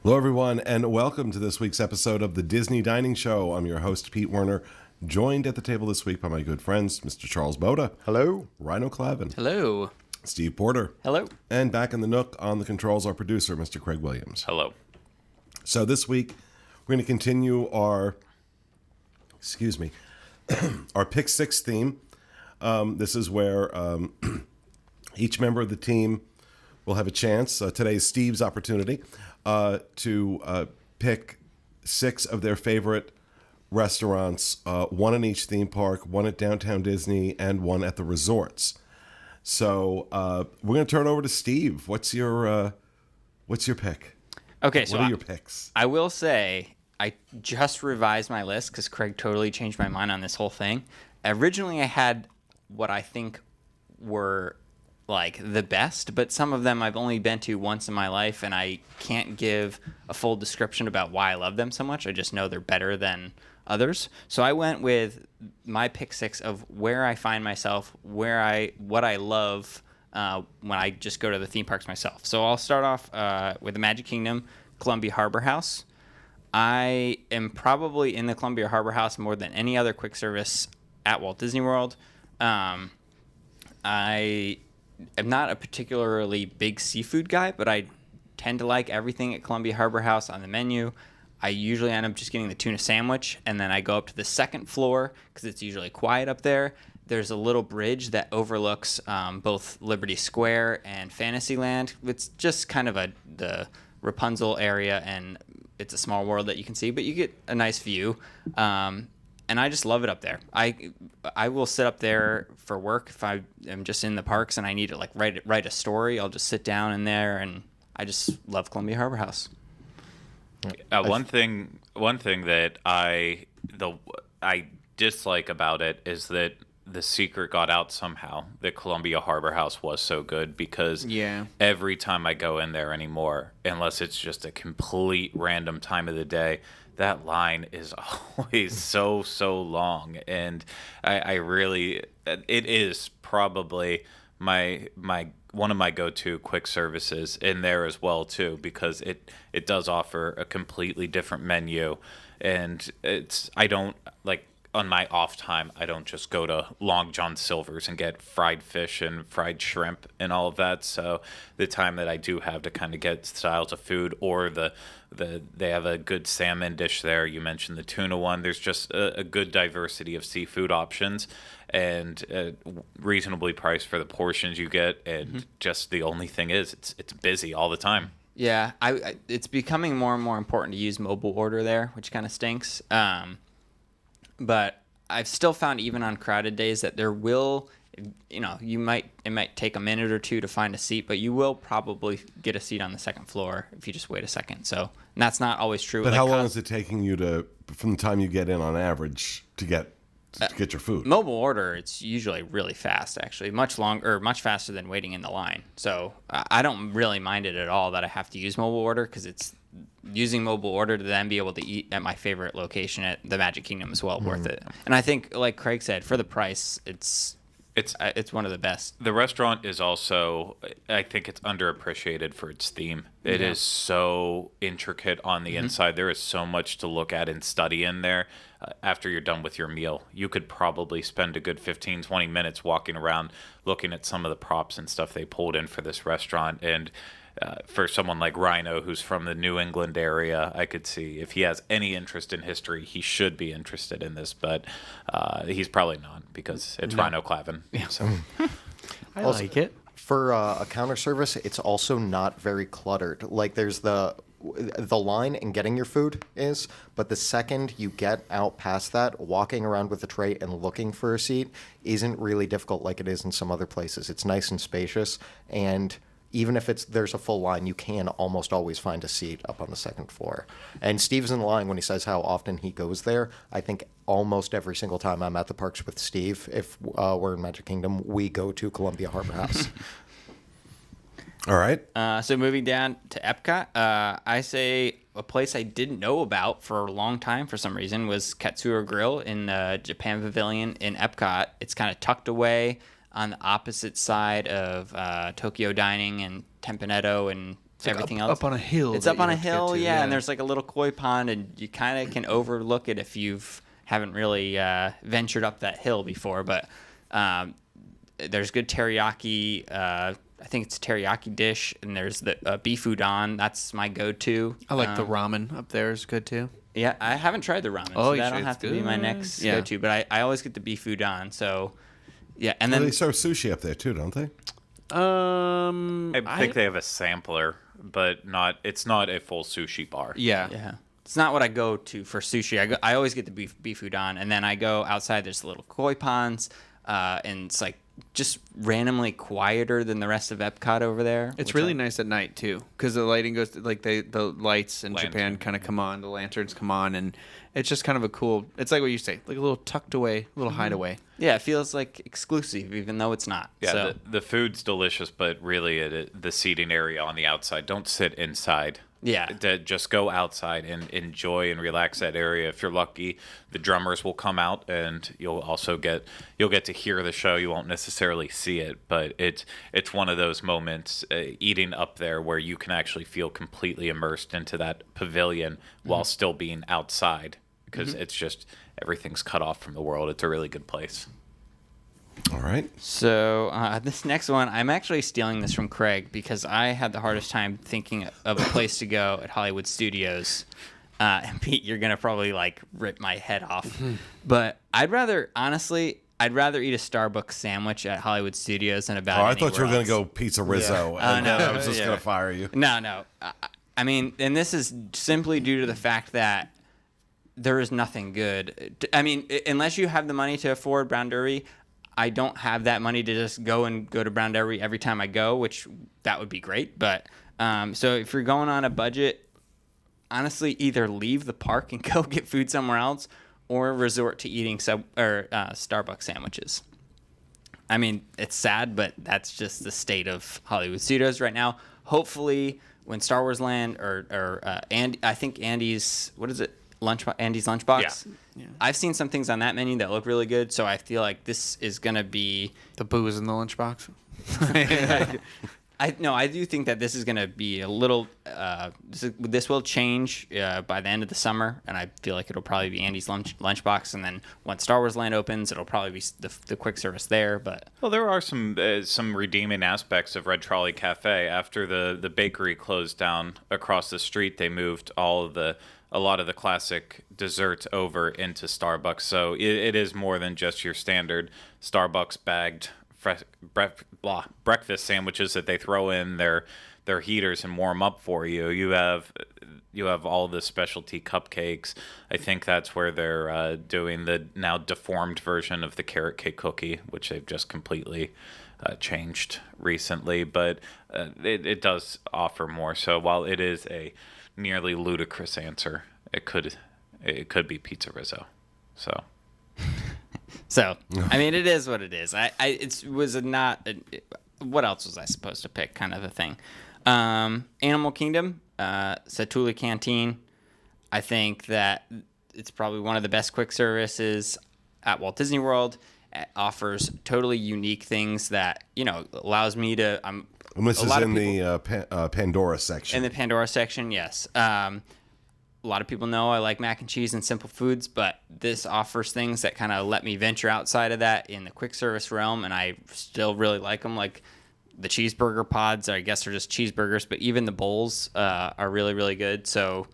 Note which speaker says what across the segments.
Speaker 1: Hello, everyone, and welcome to this week's episode of the Disney Dining Show. I'm your host, Pete Werner, joined at the table this week by my good friends, Mr. Charles Boda.
Speaker 2: Hello.
Speaker 1: Rhino Clavin.
Speaker 3: Hello.
Speaker 1: Steve Porter.
Speaker 3: Hello.
Speaker 1: And back in the nook on the controls, our producer, Mr. Craig Williams.
Speaker 4: Hello.
Speaker 1: So this week, we're going to continue our Pick Six theme. This is where each member of the team will have a chance. Today is Steve's opportunity to pick six of their favorite restaurants, one in each theme park, one at Downtown Disney, and one at the resorts. So we're going to turn it over to Steve. What's your pick?
Speaker 3: Okay,
Speaker 1: what
Speaker 3: so
Speaker 1: are your picks?
Speaker 3: I will say I just revised my list because Craig totally changed my mind on this whole thing. Originally, I had what I think were like the best, but some of them I've only been to once in my life, and I can't give a full description about why I love them so much. I just know they're better than others. So I went with my pick six of where I find myself, what I love when I just go to the theme parks myself. So I'll start off with the Magic Kingdom, Columbia Harbor House. I am probably in the Columbia Harbor House more than any other quick service at Walt Disney World. I am not a particularly big seafood guy, but I tend to like everything at Columbia Harbor House on the menu. I usually end up just getting the tuna sandwich, and then I go up to the second floor because it's usually quiet up there. There's a little bridge that overlooks both Liberty Square and Fantasyland. It's just kind of the Rapunzel area, and it's a small world that you can see, but you get a nice view. And I just love it up there. I will sit up there for work if I am just in the parks and I need to like write a story. I'll just sit down in there, and I just love Columbia Harbor House.
Speaker 4: One thing that I dislike about it is that the secret got out somehow that Columbia Harbor House was so good, because every time I go in there anymore, unless it's just a complete random time of the day, that line is always so long, and I really, it is probably my one of my go-to quick services in there as well too, because it does offer a completely different menu, and I don't like, on my off time, I don't just go to Long John Silver's and get fried fish and fried shrimp and all of that. So the time that I do have to kind of get styles of food, or they have a good salmon dish there. You mentioned the tuna one. There's just a good diversity of seafood options, and reasonably priced for the portions you get. And just the only thing is, it's busy all the time.
Speaker 3: Yeah, it's becoming more and more important to use mobile order there, which kind of stinks. But I've still found, even on crowded days, that there will, it might take a minute or two to find a seat, but you will probably get a seat on the second floor if you just wait a second. So, and that's not always true.
Speaker 1: But how long is it taking you from the time you get in on average to get your food?
Speaker 3: Mobile order, it's usually really fast, actually, much faster than waiting in the line. So I don't really mind it at all that I have to use mobile order, because it's using mobile order to then be able to eat at my favorite location at the Magic Kingdom is well worth it. And I think, like Craig said, for the price, it's one of the best.
Speaker 4: The restaurant is also, I think it's underappreciated for its theme. It is so intricate on the inside. There is so much to look at and study in there. After you're done with your meal, you could probably spend a good 15-20 minutes walking around looking at some of the props and stuff they pulled in for this restaurant. And for someone like Rhino, who's from the New England area, I could see if he has any interest in history, he should be interested in this, but he's probably not, because it's Rhino Clavin.
Speaker 3: Yeah.
Speaker 4: So.
Speaker 2: I like it. For a counter service, it's also not very cluttered. Like, there's the line and getting your food is, but the second you get out past that, walking around with a tray and looking for a seat isn't really difficult like it is in some other places. It's nice and spacious, and even if there's a full line, you can almost always find a seat up on the second floor. And Steve's in line when he says how often he goes there. I think almost every single time I'm at the parks with Steve, if we're in Magic Kingdom, we go to Columbia Harbor House.
Speaker 1: All right.
Speaker 3: So moving down to Epcot, I say a place I didn't know about for a long time for some reason was Katsuwa Grill in the Japan Pavilion in Epcot. It's kind of tucked away on the opposite side of Tokyo Dining and Tempenedo and everything else.
Speaker 5: Up on a hill.
Speaker 3: It's
Speaker 5: that
Speaker 3: up
Speaker 5: you
Speaker 3: on a
Speaker 5: have to get
Speaker 3: hill,
Speaker 5: to,
Speaker 3: yeah, and there's like a little koi pond, and you kind of can overlook it if you've haven't really ventured up that hill before. But there's good teriyaki. I think it's a teriyaki dish, and there's the beef udon. That's my go-to.
Speaker 5: I like the ramen up there is good too.
Speaker 3: Yeah, I haven't tried the ramen,
Speaker 5: Oh,
Speaker 3: so
Speaker 5: you
Speaker 3: that'll
Speaker 5: should.
Speaker 3: have
Speaker 5: It's
Speaker 3: to be my
Speaker 5: good.
Speaker 3: next
Speaker 5: Yeah.
Speaker 3: go-to. But I always get the beef udon, so yeah. And
Speaker 1: Well,
Speaker 3: then
Speaker 1: they serve sushi up there too, don't they?
Speaker 4: I think they have a sampler, but it's not a full sushi bar.
Speaker 5: Yeah.
Speaker 3: yeah, it's not what I go to for sushi. I always get the beef udon, and then I go outside. There's little koi ponds, and it's like just randomly quieter than the rest of Epcot over there.
Speaker 5: It's
Speaker 3: which
Speaker 5: really
Speaker 3: I-
Speaker 5: nice at night too, because the lighting goes like the lights in
Speaker 4: Lantern.
Speaker 5: Japan kind of come on, the lanterns come on, and it's just kind of a cool. It's like what you say, like a little tucked away, little hideaway.
Speaker 3: Yeah, it feels like exclusive, even though it's not.
Speaker 4: Yeah,
Speaker 3: So,
Speaker 4: the food's delicious, but really the seating area on the outside. Don't sit inside.
Speaker 3: Yeah.
Speaker 4: Just go outside and enjoy and relax that area. If you're lucky, the drummers will come out, and you'll get to hear the show. You won't necessarily see it, but it's one of those moments eating up there where you can actually feel completely immersed into that pavilion while still being outside, because it's just everything's cut off from the world. It's a really good place.
Speaker 1: All right.
Speaker 3: So this next one, I'm actually stealing this from Craig because I had the hardest time thinking of a place to go at Hollywood Studios. And Pete, you're gonna probably like rip my head off, but I'd rather eat a Starbucks sandwich at Hollywood Studios than about.
Speaker 1: Oh, I thought you were
Speaker 3: anywhere
Speaker 1: going to
Speaker 3: else.
Speaker 1: go Pizza Rizzo, and
Speaker 3: no,
Speaker 1: I was just
Speaker 3: yeah.
Speaker 1: going to fire you.
Speaker 3: No. I mean, and this is simply due to the fact that there is nothing good. I mean, unless you have the money to afford Brown Derby, I don't have that money to just go to Brown Derby every time I go, which that would be great. But so if you're going on a budget, honestly, either leave the park and go get food somewhere else, or resort to eating Starbucks sandwiches. I mean, it's sad, but that's just the state of Hollywood Studios right now. Hopefully, when Star Wars Land and I think Andy's Andy's Lunchbox.
Speaker 5: Yeah.
Speaker 3: I've seen some things on that menu that look really good, so I feel like this is gonna be.
Speaker 5: The booze in the lunchbox.
Speaker 3: I do think that this is gonna be a little. This will change by the end of the summer, and I feel like it'll probably be Andy's Lunchbox, and then once Star Wars Land opens, it'll probably be the quick service there. But
Speaker 4: Well, there are some redeeming aspects of Red Trolley Cafe. After the bakery closed down across the street, they moved a lot of the classic desserts over into Starbucks. So it is more than just your standard Starbucks bagged breakfast sandwiches that they throw in their heaters and warm up for you. You have all the specialty cupcakes. I think that's where they're doing the now deformed version of the carrot cake cookie, which they've just completely changed recently. But it does offer more. So while it is a nearly ludicrous answer, it could be Pizza Rizzo. So
Speaker 3: I mean, it is what it is. What else was I supposed to pick? Kind of a thing. Animal Kingdom, Satula Canteen. I think that it's probably one of the best quick services at Walt Disney World. It offers totally unique things that allows me to.
Speaker 1: And this is in the Pandora section.
Speaker 3: In the Pandora section, yes. A lot of people know I like mac and cheese and simple foods, but this offers things that kind of let me venture outside of that in the quick service realm, and I still really like them. Like the cheeseburger pods, I guess, are just cheeseburgers, but even the bowls are really, really good. So,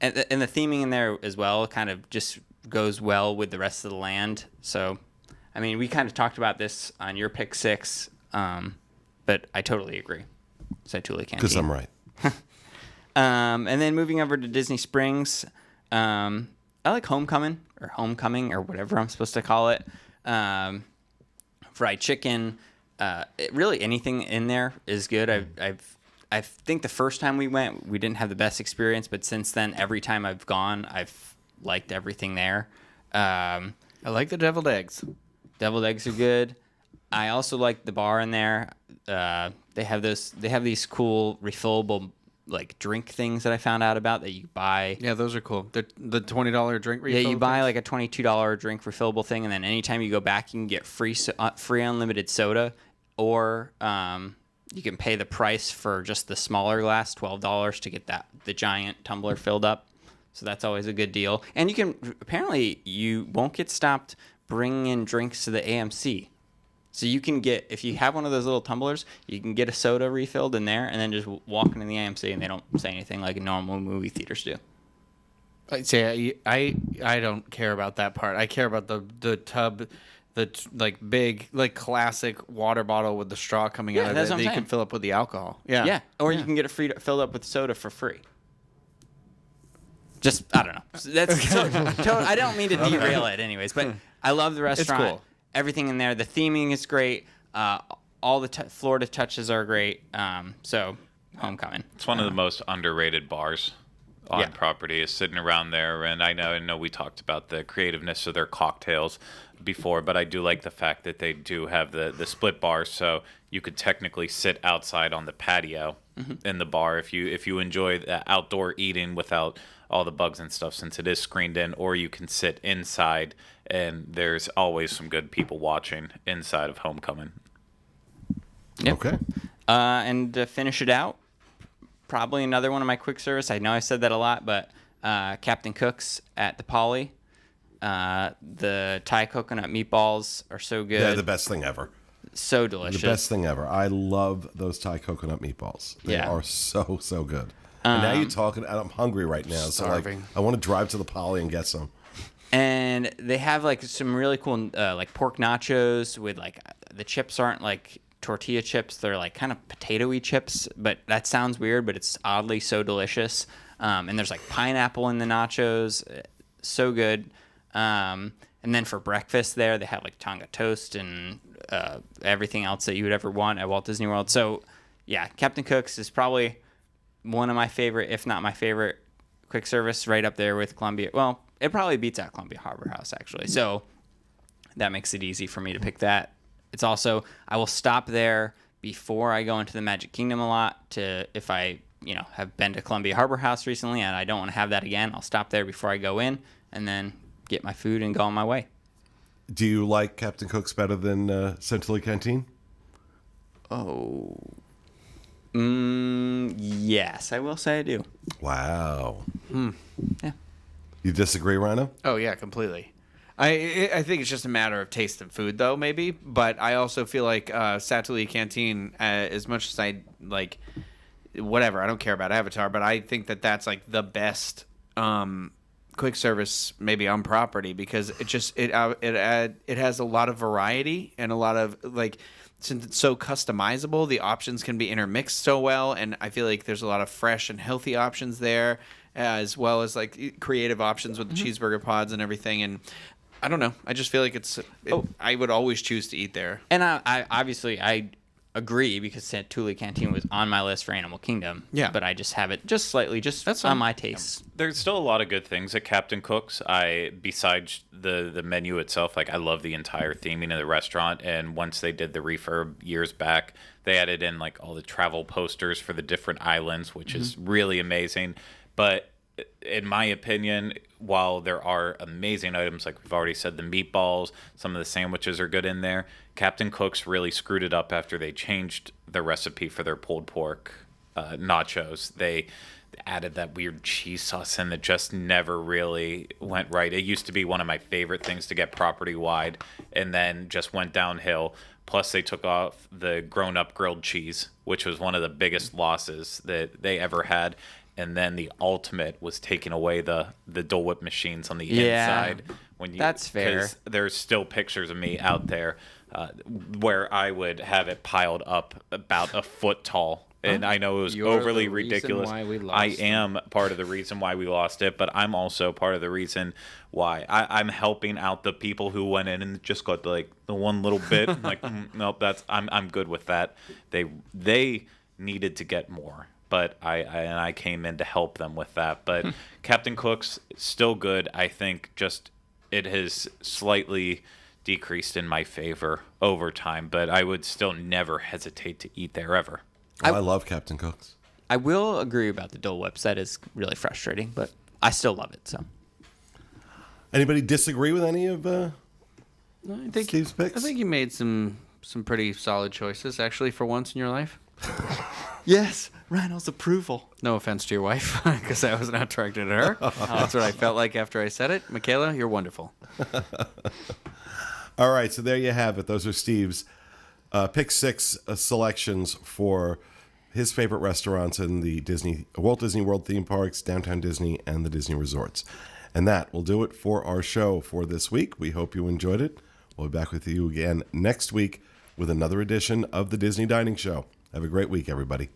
Speaker 3: and the theming in there as well kind of just goes well with the rest of the land. So, I mean, we kind of talked about this on your pick 6, but I totally agree. Satula Canteen.
Speaker 1: Because I'm right.
Speaker 3: And then moving over to Disney Springs, I like Homecoming or whatever I'm supposed to call it. Fried chicken, really anything in there is good. I think the first time we went, we didn't have the best experience, but since then, every time I've gone, I've liked everything there.
Speaker 5: I like the deviled eggs.
Speaker 3: Deviled eggs are good. I also like the bar in there. They have these cool refillable drink things that I found out about that you buy.
Speaker 5: Yeah, those are cool. They're the $20 drink refill.
Speaker 3: Yeah, you buy
Speaker 5: things?
Speaker 3: like a $22 drink refillable thing, and then anytime you go back, you can get free unlimited soda, or You can pay the price for just the smaller glass, $12, to get the giant tumbler filled up. So that's always a good deal. And apparently you won't get stopped bringing in drinks to the AMC. So you can if you have one of those little tumblers, you can get a soda refilled in there and then just walk into the AMC, and they don't say anything like normal movie theaters do.
Speaker 5: I'd say I don't care about that part. I care about the tub, big classic water bottle with the straw coming out of it that you can fill up with the alcohol. Yeah.
Speaker 3: Yeah. Or you can get it filled up with soda for free. Just, I don't know. That's I don't mean to derail it anyways, but I love the restaurant.
Speaker 5: It's cool.
Speaker 3: Everything in there. The theming is great. All the Florida touches are great. So, Homecoming.
Speaker 4: It's one of the most underrated bars on property, is sitting around there. And I know we talked about the creativeness of their cocktails before, but I do like the fact that they do have the split bar, so you could technically sit outside on the patio in the bar if you enjoy the outdoor eating without all the bugs and stuff, since it is screened in, or you can sit inside, and there's always some good people watching inside of Homecoming.
Speaker 3: Yep.
Speaker 1: Okay.
Speaker 3: And to finish it out, probably another one of my quick service. I know I said that a lot, but Captain Cook's at the Poly. The Thai coconut meatballs are so good.
Speaker 1: They're the best thing ever.
Speaker 3: So delicious.
Speaker 1: The best thing ever. I love those Thai coconut meatballs. They are so good. And now you're talking, and I'm hungry right now.
Speaker 5: Starving.
Speaker 1: So I want to drive to the Poly and get some.
Speaker 3: And they have some really cool pork nachos with the chips aren't tortilla chips. They're kind of potato-y chips, but that sounds weird, but it's oddly so delicious. And there's pineapple in the nachos. So good. And then for breakfast there, they have Tonga toast and everything else that you would ever want at Walt Disney World. So yeah, Captain Cook's is probably one of my favorite, if not my favorite, quick service, right up there with Columbia. Well, it probably beats out Columbia Harbor House, actually. So that makes it easy for me to pick that. It's also, I will stop there before I go into the Magic Kingdom a lot if I, have been to Columbia Harbor House recently and I don't want to have that again. I'll stop there before I go in and then get my food and go on my way.
Speaker 1: Do you like Captain Cook's better than Satula Canteen?
Speaker 3: Oh. Yes, I will say I do.
Speaker 1: Wow.
Speaker 3: Yeah.
Speaker 1: You disagree, Rhino?
Speaker 5: Oh yeah, completely. I think it's just a matter of taste and food, though, maybe. But I also feel like Satula Canteen, as much as I like, whatever, I don't care about Avatar, but I think that's the best quick service maybe on property, because it has a lot of variety and a lot of since it's so customizable, the options can be intermixed so well, and I feel like there's a lot of fresh and healthy options there, as well as creative options with the cheeseburger pods and everything. And I don't know, I just feel like I would always choose to eat there.
Speaker 3: And I obviously agree, because Satula Canteen was on my list for Animal Kingdom.
Speaker 5: Yeah.
Speaker 3: But I just have it just slightly, that's on my taste.
Speaker 4: There's still a lot of good things at Captain Cook's. Besides the menu itself, I love the entire theming of the restaurant. And once they did the refurb years back, they added in all the travel posters for the different islands, which is really amazing. But in my opinion, while there are amazing items, like we've already said, the meatballs, some of the sandwiches are good in there, Captain Cook's really screwed it up after they changed the recipe for their pulled pork nachos. They added that weird cheese sauce in that just never really went right. It used to be one of my favorite things to get property-wide, and then just went downhill. Plus, they took off the grown-up grilled cheese, which was one of the biggest losses that they ever had. And then the ultimate was taking away the Dole Whip machines on the inside.
Speaker 3: That's fair.
Speaker 4: Because there's still pictures of me out there where I would have it piled up about a foot tall. And I know it was overly ridiculous. I am part of the reason why we lost it, but I'm also part of the reason why I'm helping out the people who went in and just got the one little bit. Nope, I'm good with that. They needed to get more. But I came in to help them with that. But Captain Cook's still good. I think just it has slightly decreased in my favor over time. But I would still never hesitate to eat there ever.
Speaker 1: I love Captain Cook's.
Speaker 3: I will agree about the Dole Whips. That is really frustrating, but I still love it. So,
Speaker 1: anybody disagree with any of Steve's picks?
Speaker 5: I think you made some pretty solid choices, actually, for once in your life.
Speaker 3: Yes, Randall's approval.
Speaker 5: No offense to your wife, because I was not directed at her. That's what I felt like after I said it. Michaela, you're wonderful.
Speaker 1: All right, so there you have it. Those are Steve's pick 6 selections for his favorite restaurants in the Walt Disney World theme parks, Downtown Disney, and the Disney resorts. And that will do it for our show for this week. We hope you enjoyed it. We'll be back with you again next week with another edition of the Disney Dining Show. Have a great week, everybody.